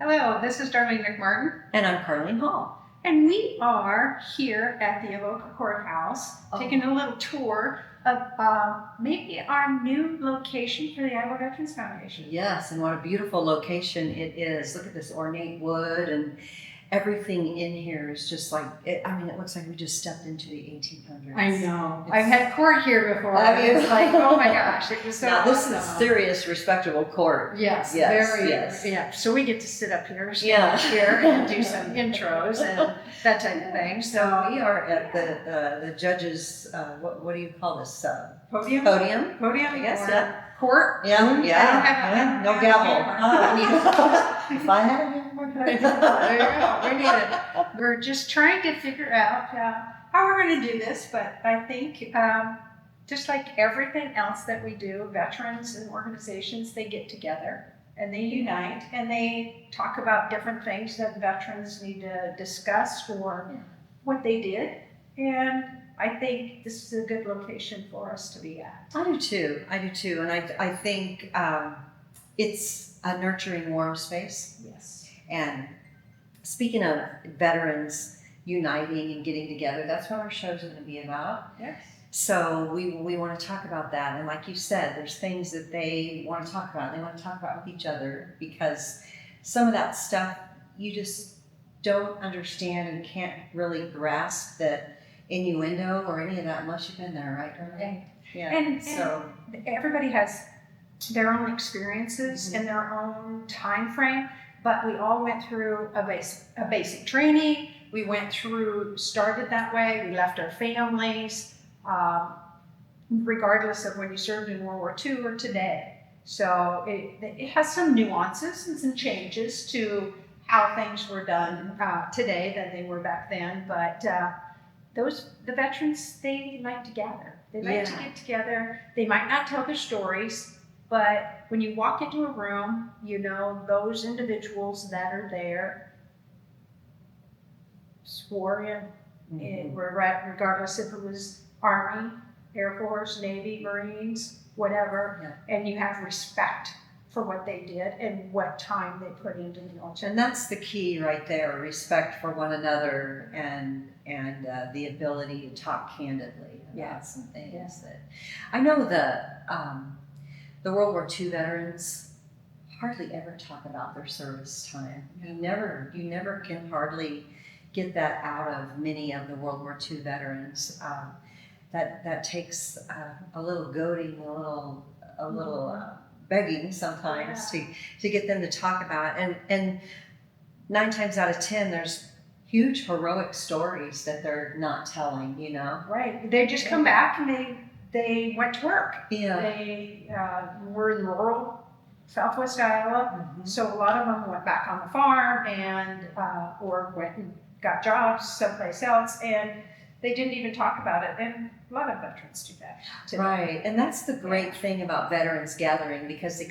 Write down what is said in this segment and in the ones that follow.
Hello, this is Darlene McMartin. And I'm Carlene Hall. And we are here at the Avoca Courthouse taking a little tour of maybe our new location for the Iowa Veterans Foundation. Yes, and what a beautiful location it is. Look at this ornate wood, and everything in here is just like, it looks like we just stepped into the 1800s. I know. I've had court here before. It's like, oh my gosh, it was so now, this awesome. is serious, respectable court. Yes, very. Yes. Yeah. So we get to sit up here, stand here, and do some intros and that type of thing. So we are at the judges. What do you call this? Podium. I guess. Yeah. Court. Yeah. I don't have no gavel. If I had a hammer. There you go. We need it. We're just trying to figure out how we're going to do this, but I think just like everything else that we do, veterans and organizations, they get together and they unite and they talk about different things that veterans need to discuss or what they did. And I think this is a good location for us to be at. I do too. And I think it's a nurturing, warm space. Yes. And speaking of veterans uniting and getting together, that's what our shows are going to be about. Yes. So we want to talk about that. And like you said, there's things that they want to talk about. They want to talk about with each other because some of that stuff you just don't understand and can't really grasp that innuendo or any of that unless you've been there, right, Darlene? Yeah. And everybody has their own experiences in their own time frame. But we all went through a basic training. We started that way. We left our families, regardless of when you served in World War II or today. So it has some nuances and some changes to how things were done today than they were back then. But the veterans, they like to gather. They like to get together. They might not tell their stories, but when you walk into a room, you know those individuals that are there swore in, regardless if it was Army, Air Force, Navy, Marines, whatever, and you have respect for what they did and what time they put into the military. And that's the key right there, respect for one another and the ability to talk candidly about some things that I know the World War II veterans hardly ever talk about their service time. You never can hardly get that out of many of the World War II veterans. That takes a little goading, a little begging sometimes to get them to talk about it. And 9 times out of 10, there's huge heroic stories that they're not telling. Right. They just come back and they went to work. Yeah. They were in rural Southwest Iowa, so a lot of them went back on the farm and or went and got jobs someplace else, and they didn't even talk about it. And a lot of veterans do that today. Right, and that's the great thing about veterans gathering, because they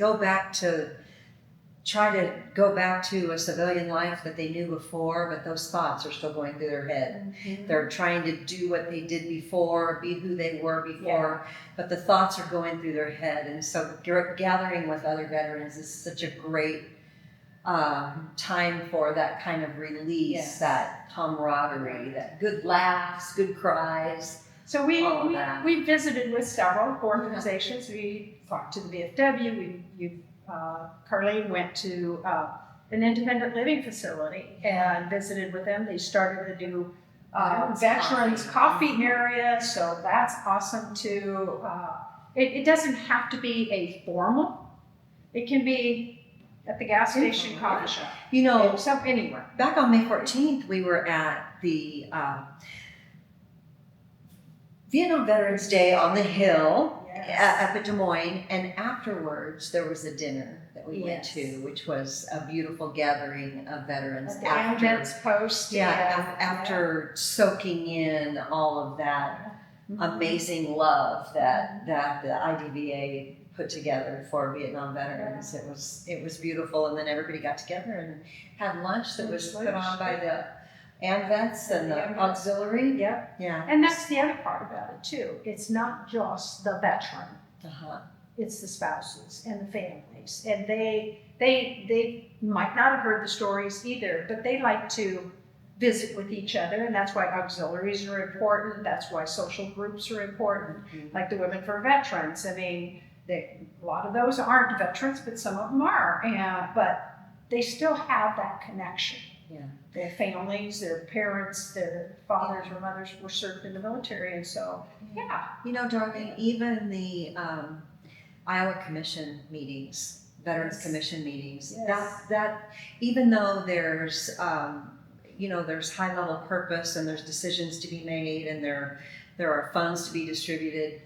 try to go back to a civilian life that they knew before, but those thoughts are still going through their head. They're trying to do what they did before, be who they were before, but the thoughts are going through their head. And so gathering with other veterans is such a great time for that kind of release, that camaraderie, that good laughs, good cries. So we visited with several organizations. We talked to the VFW. Carlene went to an independent living facility and visited with them. They started to do veterans coffee area, so that's awesome too. It doesn't have to be a formal. It can be at the gas station, coffee shop. Anywhere. Back on May 14th, we were at the Vietnam Veterans Day on the Hill up at Des Moines, and afterwards there was a dinner that we went to, which was a beautiful gathering of veterans. At the Ambulance Post. After soaking in all of that amazing love that the IDVA put together for Vietnam veterans. It was beautiful, and then everybody got together and had lunch that was put on by the AMVETS and the auxiliary. Yep. Yeah. And that's the other part about it too. It's not just the veteran. Uh-huh. It's the spouses and the families, and they they might not have heard the stories either, but they like to visit with each other, and that's why auxiliaries are important. That's why social groups are important, like the Women for Veterans. I mean, a lot of those aren't veterans, but some of them are, but they still have that connection. Yeah. Their families, their parents, their fathers or mothers were served in the military, and so, yeah. You know, Darlene, even the Iowa Commission meetings, Veterans Commission meetings, that even though there's, there's high level purpose and there's decisions to be made and there are funds to be distributed,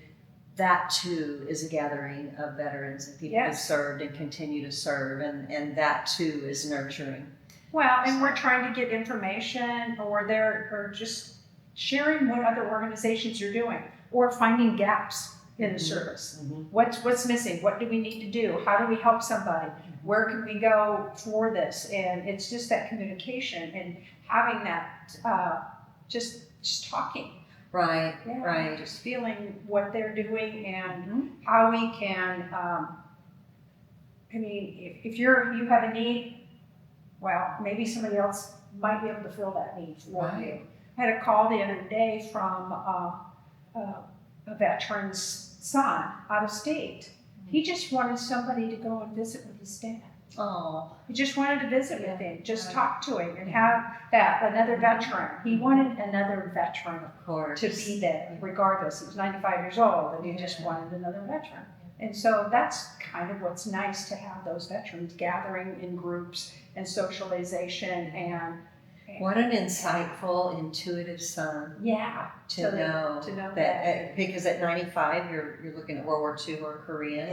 that too is a gathering of veterans and people who served and continue to serve, and that too is nurturing. Well, and we're trying to get information, or just sharing what other organizations are doing, or finding gaps in the service. What's missing? What do we need to do? How do we help somebody? Where can we go for this? And it's just that communication and having that, just talking. Right, Yeah, right. Just feeling what they're doing and how we can. I mean, if you have a need, well, maybe somebody else might be able to fill that need for you. I had a call the other day from a veteran's son out of state. He just wanted somebody to go and visit with his dad. Oh, He just wanted to visit with him, just talk to him, and have another veteran. He wanted another veteran, of course, to be there, regardless. He was 95 years old, and he just wanted another veteran. And so that's kind of what's nice, to have those veterans gathering in groups and socialization and what an insightful, intuitive son. Yeah, to know that because at 95 you're looking at World War II or Korean,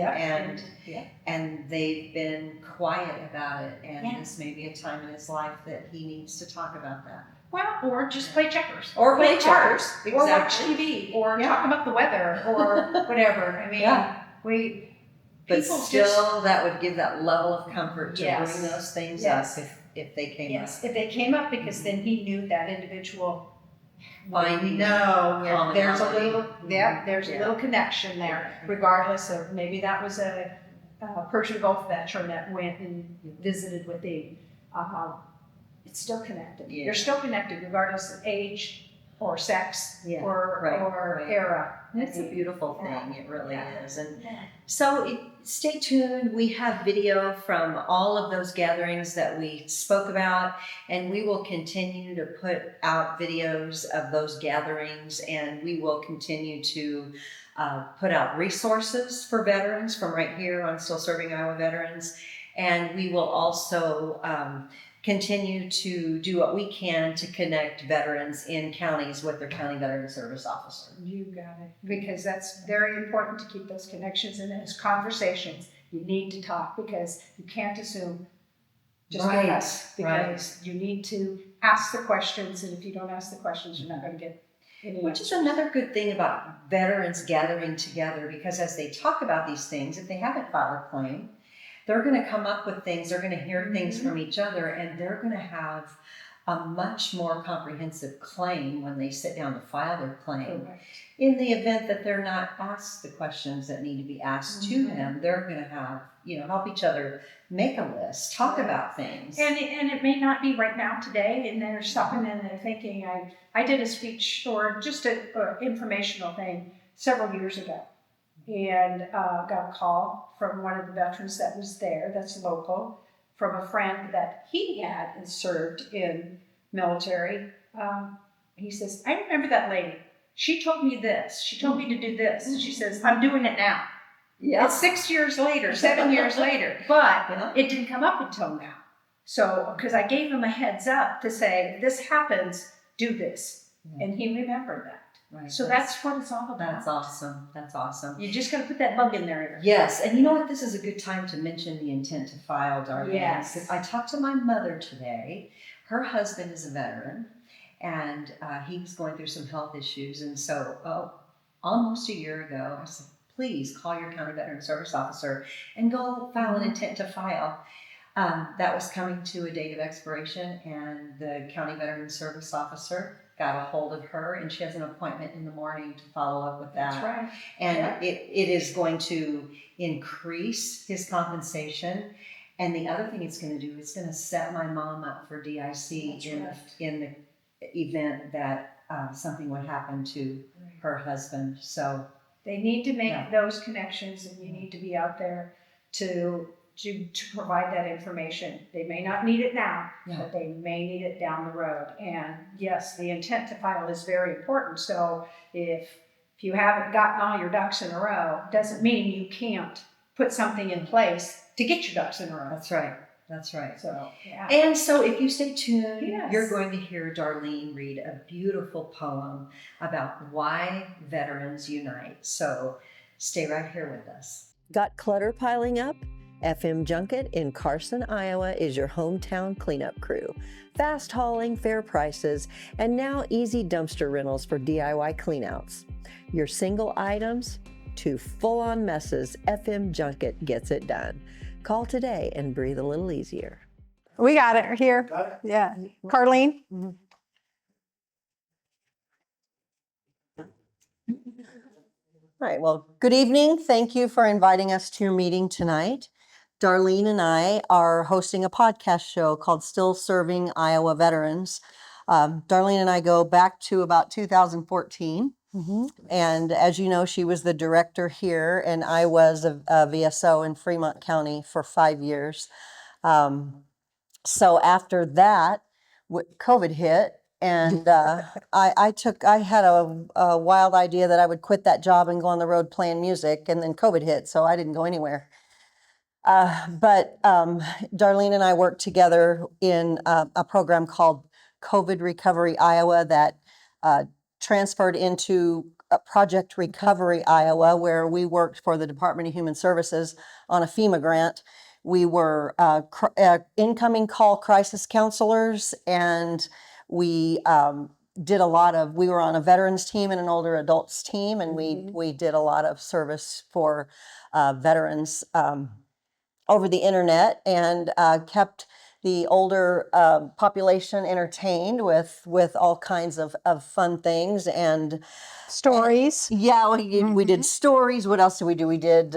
and they've been quiet about it, and this may be a time in his life that he needs to talk about that. Well, or just play checkers, or play checkers, exactly. Or watch TV, or talk about the weather, or whatever. I mean, but still, that would give that level of comfort to bring those things up if they came up. If they came up, because then he knew that individual. Finding there's a little, there's a little connection there, regardless of, maybe that was a Persian Gulf veteran that went and visited with him. It's still connected. You're still connected, regardless of age or sex or era. It's a beautiful thing. It really is. And so stay tuned. We have video from all of those gatherings that we spoke about, and we will continue to put out videos of those gatherings, and we will continue to put out resources for veterans from right here on Still Serving Iowa Veterans. And we will also continue to do what we can to connect veterans in counties with their county veteran service officer. You got it. Because that's very important, to keep those connections and those conversations. You need to talk, because you can't assume just because you need to ask the questions, and if you don't ask the questions, you're not going to get any Which answers. is another good thing about veterans gathering together, because as they talk about these things, if they haven't filed a claim, they're going to come up with things, they're going to hear things from each other, and they're going to have a much more comprehensive claim when they sit down to file their claim. Correct. In the event that they're not asked the questions that need to be asked to them, they're going to have, help each other make a list, talk about things. And it may not be right now today, and they're stopping and they're thinking, I did a speech or just an informational thing several years ago, and got a call from one of the veterans that was there, that's local, from a friend that he had served in military. He says, I remember that lady. She told me this. She told me to do this. And she says, I'm doing it now. Yeah. It's 6 years later, 7 years later, but it didn't come up until now. So, because I gave him a heads up to say, if this happens, do this. And he remembered that. Right. So that's what it's all about. That's awesome. That's awesome. You just got to put that bug in there. Yes, and you know what? This is a good time to mention the intent to file, Darlene. Yes. I talked to my mother today. Her husband is a veteran, and he was going through some health issues. And so almost a year ago, I said, please call your county veteran service officer and go file an intent to file. That was coming to a date of expiration, and the county veteran service officer got a hold of her, and she has an appointment in the morning to follow up with that. That's right. And it is going to increase his compensation, And the other thing it's going to do, it's going to set my mom up for DIC in the event that something would happen to her husband. So they need to make those connections, and you need to be out there to provide that information. They may not need it now, but they may need it down the road. And yes, the intent to file is very important. So if you haven't gotten all your ducks in a row, doesn't mean you can't put something in place to get your ducks in a row. That's right. That's right. So, yeah. And so if you stay tuned, Yes. you're going to hear Darlene read a beautiful poem about why veterans unite. So stay right here with us. Got clutter piling up? FM Junket in Carson, Iowa is your hometown cleanup crew. Fast hauling, fair prices, and now easy dumpster rentals for DIY cleanouts. Your single items to full-on messes, FM Junket gets it done. Call today and breathe a little easier. We got it here. Got it? Yeah. Carlene? All right, well, good evening. Thank you for inviting us to your meeting tonight. Darlene and I are hosting a podcast show called Still Serving Iowa Veterans. Darlene and I go back to about 2014. And as you know, she was the director here, and I was a VSO in Fremont County for 5 years. So after that, COVID hit, and I had a wild idea that I would quit that job and go on the road playing music, and then COVID hit, so I didn't go anywhere. But Darlene and I worked together in a program called COVID Recovery Iowa that transferred into Project Recovery Iowa, where we worked for the Department of Human Services on a FEMA grant. We were incoming call crisis counselors, and we did a lot of, we were on a veterans team and an older adults team, and we did a lot of service for veterans over the internet, and kept the older population entertained with all kinds of fun things and Stories. yeah, we did stories. What else did we do? We did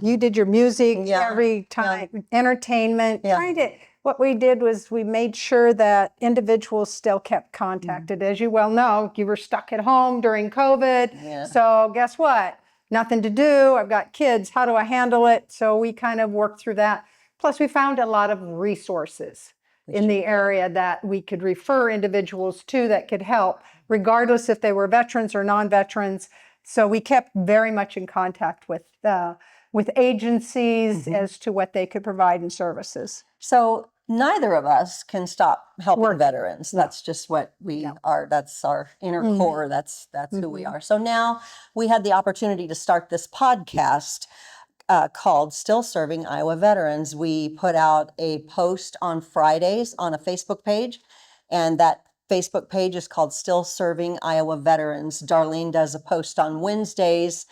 You did your music Yeah. every time, entertainment. Yeah. What we did was we made sure that individuals still kept contacted. As you well know, you were stuck at home during COVID. Yeah. So guess what? Nothing to do. I've got kids. How do I handle it? So we kind of worked through that. Plus, we found a lot of resources in the area that we could refer individuals to that could help, regardless if they were veterans or non-veterans. So we kept very much in contact with agencies as to what they could provide in services. So neither of us can stop helping Work. veterans. That's just what we are. That's our inner core. That's who we are. So now we had the opportunity to start this podcast called Still Serving Iowa Veterans. We put out a post on Fridays on a Facebook page, and that Facebook page is called Still Serving Iowa Veterans. Darlene does a post on Wednesdays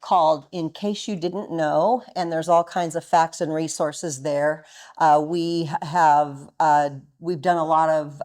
called In Case You Didn't Know, and there's all kinds of facts and resources there. We've done a lot of,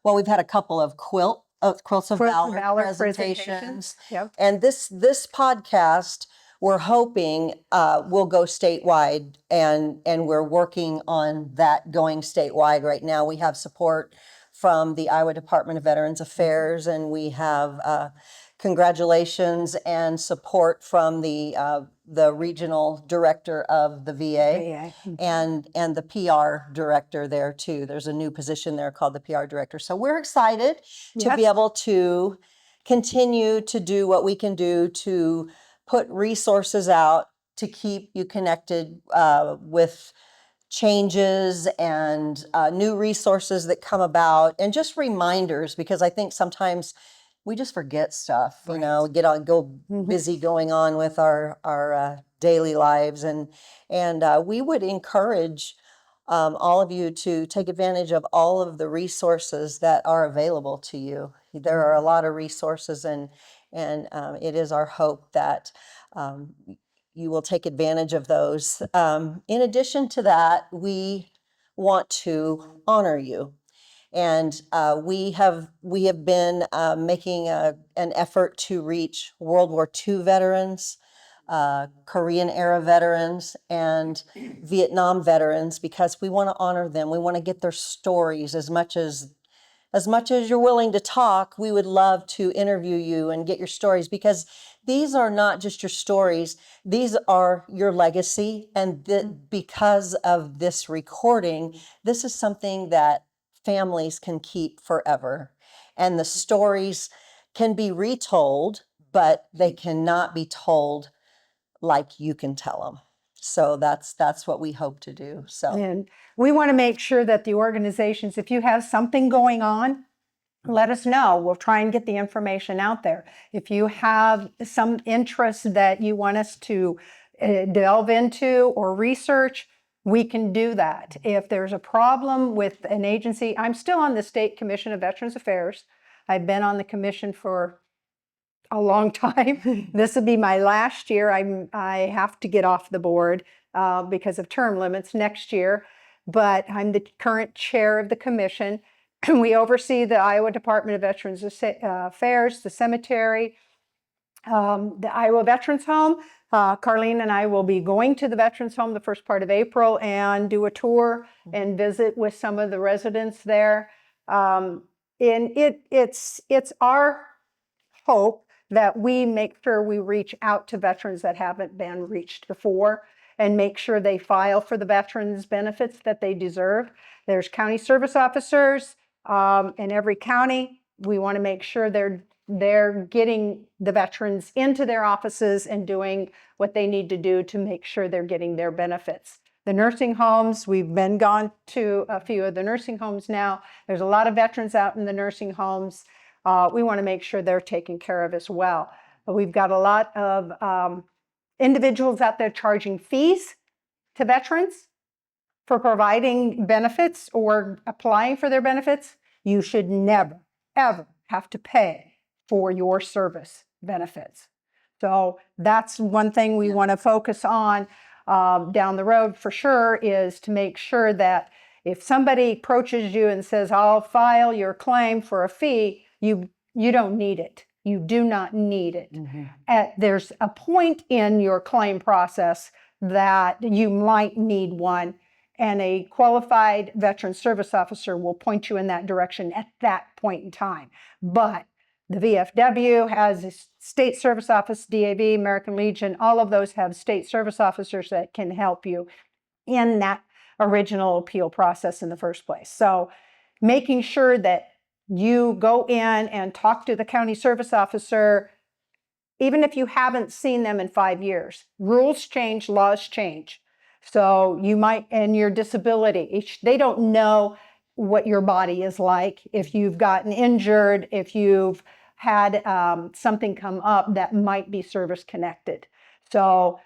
we've had a couple of Quilts of Valor presentations. Yep. And this podcast, we're hoping will go statewide, and we're working on that going statewide right now. We have support from the Iowa Department of Veterans Affairs, and we have congratulations and support from the regional director of the VA, and the PR director there too. There's a new position there called the PR director. So we're excited to be able to continue to do what we can do to put resources out to keep you connected with changes and new resources that come about, and just reminders, because I think sometimes we just forget stuff, you know, busy going on with our daily lives, and we would encourage all of you to take advantage of all of the resources that are available to you. There are a lot of resources, and it is our hope that you will take advantage of those. In addition to that, we want to honor you. And we have been making an effort to reach World War II veterans, Korean era veterans and Vietnam veterans, because we want to honor them. We want to get their stories as much as you're willing to talk. We would love to interview you and get your stories, because these are not just your stories. These are your legacy. And because of this recording, this is something that families can keep forever. And the stories can be retold, but they cannot be told like you can tell them. So that's what we hope to do. So And we want to make sure that the organizations, if you have something going on, let us know. We'll try and get the information out there. If you have some interest that you want us to delve into or research, we can do that. If there's a problem with an agency, I'm still on the State Commission of Veterans Affairs. I've been on the commission for a long time. This will be my last year. I have to get off the board because of term limits next year, but I'm the current chair of the commission. We oversee the Iowa Department of Veterans Affairs, the cemetery, the Iowa Veterans Home. Carlene and I will be going to the Veterans Home the first part of April and do a tour and visit with some of the residents there. And it's our hope that we make sure we reach out to veterans that haven't been reached before and make sure they file for the veterans benefits that they deserve. There's county service officers in every county. We want to make sure they're getting the veterans into their offices and doing what they need to do to make sure they're getting their benefits. The nursing homes, we've been gone to a few of the nursing homes now. There's a lot of veterans out in the nursing homes. We want to make sure they're taken care of as well. But we've got a lot of individuals out there charging fees to veterans for providing benefits or applying for their benefits. You should never, ever have to pay for your service benefits. So that's one thing we want to focus on down the road for sure, is to make sure that if somebody approaches you and says, I'll file your claim for a fee, you don't need it. You do not need it. There's a point in your claim process that you might need one, and a qualified veteran service officer will point you in that direction at that point in time. But the VFW has a state service office, DAV, American Legion, all of those have state service officers that can help you in that original appeal process in the first place. So making sure that you go in and talk to the county service officer, even if you haven't seen them in 5 years. Rules change, laws change. So you might, and your disability, they don't know what your body is like. If you've gotten injured, if you've had something come up that might be service connected. So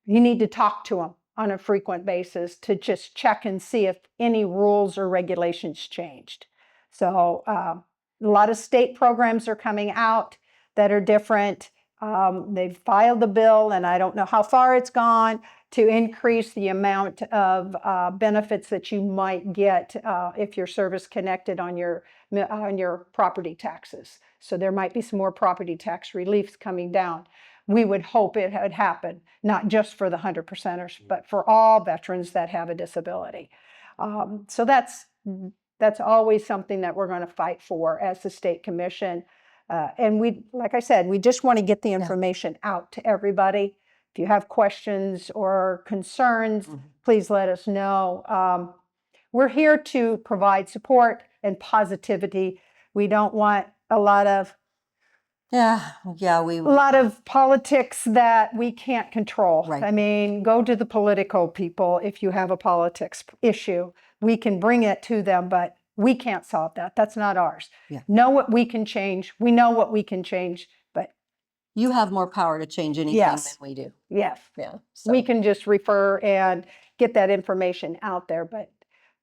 you need to talk to them on a frequent basis to just check and see if any rules or regulations changed. So a lot of state programs are coming out that are different. They've filed a bill, and I don't know how far it's gone, to increase the amount of benefits that you might get if you're service connected on your property taxes. So there might be some more property tax reliefs coming down. We would hope it had happened, not just for the 100%ers, but for all veterans that have a disability. So that's always something that we're going to fight for as the state commission. And we, like I said, we just want to get the information out to everybody. If you have questions or concerns, please let us know. We're here to provide support and positivity. We don't want a lot of politics that we can't control. Right. I mean, go to the political people if you have a politics issue. We can bring it to them, but we can't solve that. That's not ours. Know what we can change. We know what we can change, but you have more power to change anything than we do. Yes. Yeah. So. We can just refer and get that information out there, but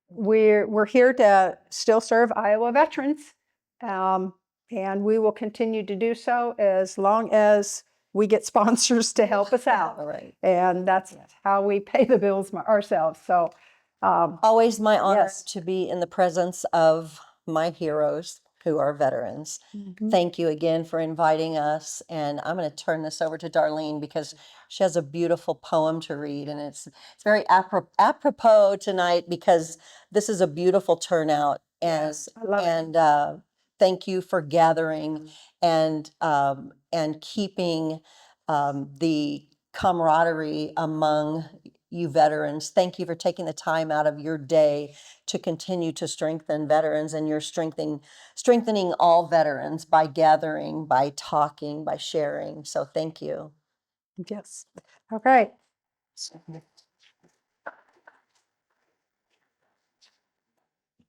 we're here to still serve Iowa veterans. And we will continue to do so as long as we get sponsors to help us out. All right. And that's how we pay the bills ourselves. So always my honor to be in the presence of my heroes, who are veterans. Mhm. Thank you again for inviting us. And I'm going to turn this over to Darlene because she has a beautiful poem to read. And it's very apropos tonight because this is a beautiful turnout. I love it. And thank you for gathering and keeping the camaraderie among you veterans. Thank you for taking the time out of your day to continue to strengthen veterans, and you're strengthening all veterans by gathering, by talking, by sharing. So thank you. Yes. Okay.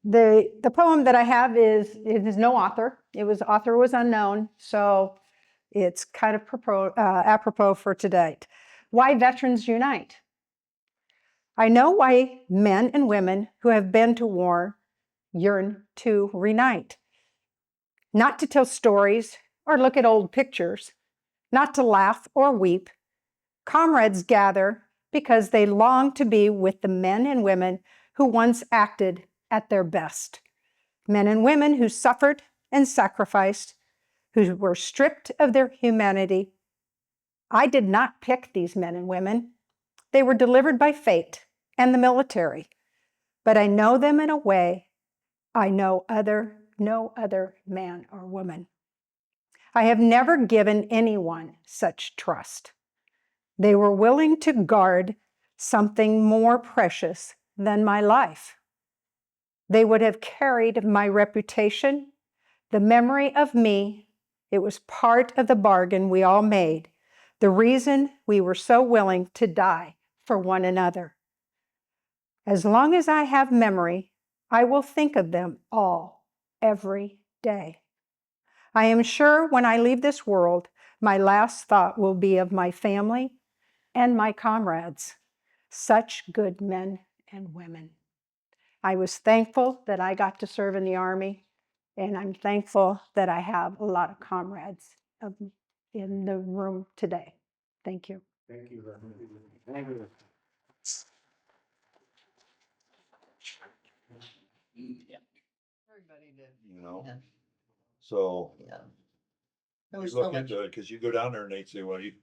The poem that I have it is no author. Author was unknown, so it's kind of apropos for today. Why veterans unite? I know why men and women who have been to war yearn to reunite. Not to tell stories or look at old pictures, not to laugh or weep. Comrades gather because they long to be with the men and women who once acted at their best. Men and women who suffered and sacrificed, who were stripped of their humanity. I did not pick these men and women. They were delivered by fate and the military. But I know them in a way I know no other man or woman. I have never given anyone such trust. They were willing to guard something more precious than my life. They would have carried my reputation, the memory of me. It was part of the bargain we all made, the reason we were so willing to die for one another. As long as I have memory, I will think of them all, every day. I am sure when I leave this world, my last thought will be of my family and my comrades, such good men and women. I was thankful that I got to serve in the Army, and I'm thankful that I have a lot of comrades in the room today. Thank you. Thank you. Thank you. Everybody did. You know, Yeah. so Yeah. you There was look so much. into it, cause you go down there and they'd say, well, you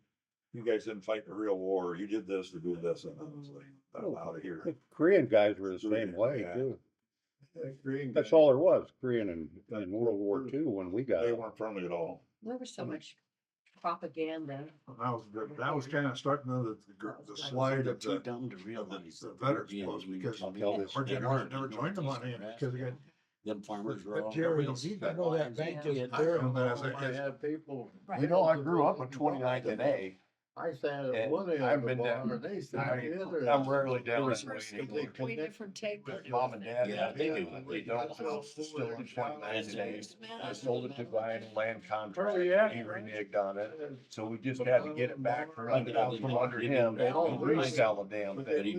guys didn't fight the real war, you did this to do this, and I was like, I don't know how to hear The it. Korean guys were the same way Yeah. too. Green That's guy, all there was, Korean in World War II when we got they out. weren't friendly at all. There was so much propaganda. That was kind of starting the slide of the veterans, because our generation never joined them on it, because they got. Them farmers were But all. Jerry, I know that bank is there. and as I I had people. Right. You know, I grew up with 29th and A. I sat at one end of the bar, and they sat at the other end. I'm rarely down that way anymore. We different take. With mom and dad, Yeah, they don't house is still in 29th and A. I sold it to buy a land contract, he reneged on it, so we just had to get it back from under him, and resell the damn thing.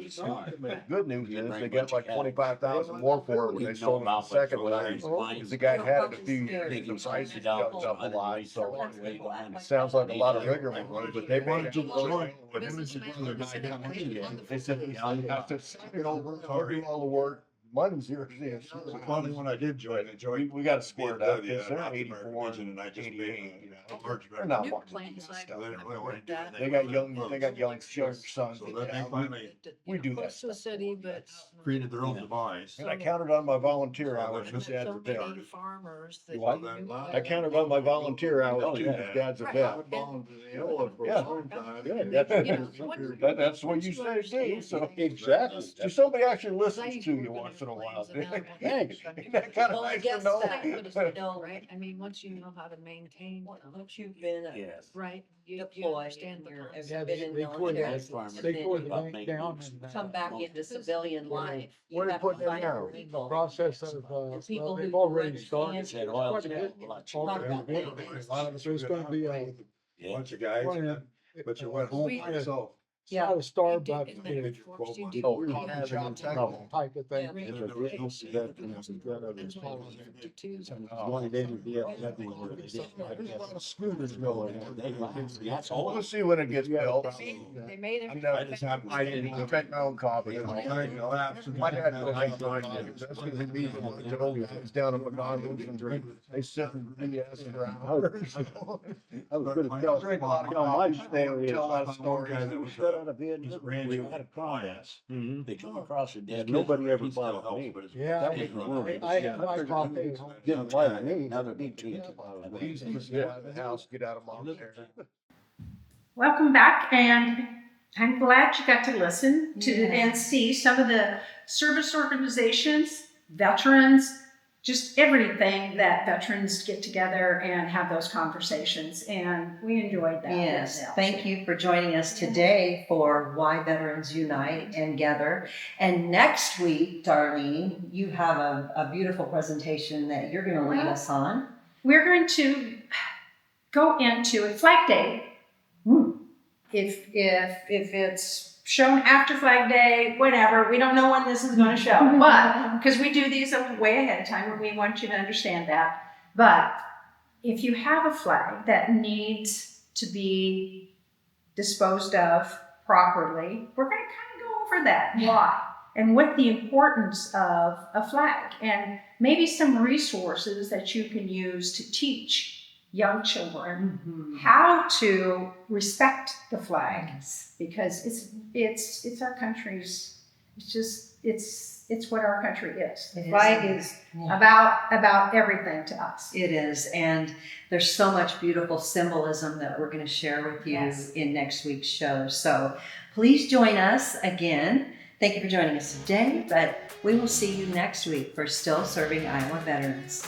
The good news is, they got like 25,000 more for it when they sold it the second time, because the guy had it a few years, the price has jumped up a lot, so it sounds like a lot of rigmarole, but they made it. They said, you know, we'll do all the work, money's yours. Finally, when I did join, We got to square it up, VFW, because they're North 84 American and Legion, and I just 88, made you a know. large They're not New much. plans like So they don't really want to do that. that. They got young sons. So then they finally We do that Close to a stuff. city, but. created their own demise. And I counted on my volunteer hours, his dad's a vet. Farmers. You what? I counted on my volunteer hours too, his dad's a vet. Yeah, that's what you say too, so. Exactly. So somebody actually listens to you once in a while. Thanks. Ain't that kind of Well, I nice to guess know? that, but if you don't, right, I mean, once you know how to maintain, Once you've been Yes. right, you deployed understand and the you're, concept. have been in they tore military, That's farmers. They and tore then the you bank down and come back into civilian life. You What are have they to putting in find now? people. Process of, And well, people they've who already understand started. Said oil Quite a change, bit. a lot Talk cheaper. about A lot of us So it's gonna be a, Yeah. bunch of guys, Well, yeah. but you went home by yourself. Yeah. Not a Starbucks, And then you before you know, do Oh, your coffee job, shop type type of thing. Yeah. And there was no veterans together. That's why we have to do. One day to be able to have these where they did like that. A lot of scooters going there. That's all. We'll see when it gets built. They made it. I'm never, I didn't make my own coffee. My dad goes out behind me. That's gonna be me. The old guys down in McMartin and drink. They sit and BS for hours. I was gonna I'll drink a lot of coffee. Tell a lot of stories. We had a comments. They come across a dead. nobody ever bothered me. Yeah, I had my coffee. Didn't bother me. Now they're being treated. We used to just get out of the house, get out of mom's hair. Welcome back, and I'm glad you got to listen to and see some of the service organizations, veterans, just everything that veterans get together and have those conversations, and we enjoyed that. Yes, thank you for joining us today for Why Veterans Unite and Gather. And next week, Darlene, you have a beautiful presentation that you're going to lead us on. We're going to go into Flag Day. If it's shown after Flag Day, whatever, we don't know when this is going to show, but because we do these way ahead of time and we want you to understand that. But if you have a flag that needs to be disposed of properly, we're going to kind of go over that. Why? And what the importance of a flag, and maybe some resources that you can use to teach young children how to respect the flag, because it's our country's, it's what our country is. The flag is about everything to us. It is, and there's so much beautiful symbolism that we're going to share with you in next week's show. So please join us again. Thank you for joining us today, but we will see you next week for Still Serving Iowa Veterans.